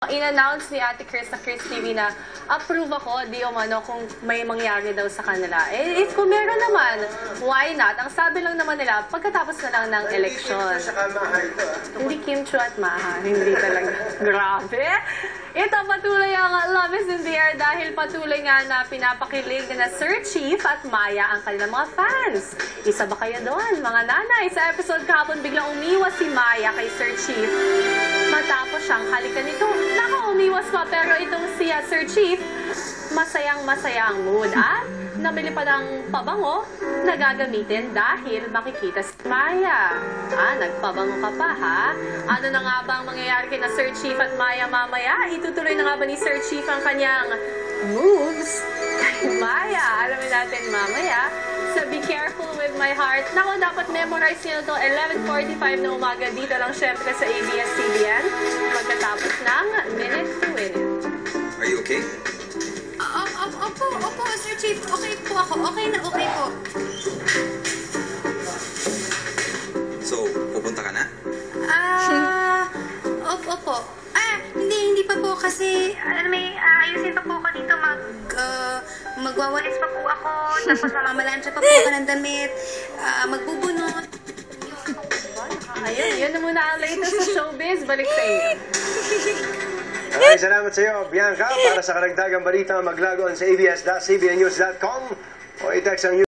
In-announce ni Ate Chris sa Chris TV na approve ako, di umano, kung may mangyari daw sa kanila. Eh, if kung meron naman, why not? Ang sabi lang naman nila, pagkatapos na lang ng eleksyon. Hindi Kim Chu at Maha. Hindi talaga. Grabe. Ito, patuloy ang Love is in the Air dahil patuloy nga na pinapakilig na Sir Chief at Maya ang kanilang mga fans. Isa ba kayo doon, mga nanay? Sa episode kahapon, biglang umiwas si Maya kay Sir Chief matapos siyang halikan nito. Umiwas pa, pero itong si Sir Chief, masayang-masaya ang mood. At namili pa ng pabango na gagamitin dahil makikita si Maya. Nagpabango ka pa, ha? Ano na nga ba ang mangyayari kina Sir Chief at Maya mamaya? Itutuloy na nga ba ni Sir Chief ang kanyang moves kay Maya? Alamin natin mamaya. So, be careful with my heart. Naku, dapat memorize nyo ito. 11:45 na umaga. Dito lang syempre sa ABS-CBN. Pagkatapos ng Minute to Minute. Are you okay? Opo, Sir Chief. Okay po ako. Okay na, okay po. So, pupunta ka na? Opo. Hindi pa po kasi, may ayusin pa po ako dito. Magwawalis pa po ako. Tapos mamamalansya pa po ako ng damit. Magbubunot. Ayun, yun na muna ang latest sa showbiz. Balik sa inyo. Maraming salamat sa iyo, Bianca. Para sa karagdagang balita, maglagon sa abs.cbnnews.com o i-text ang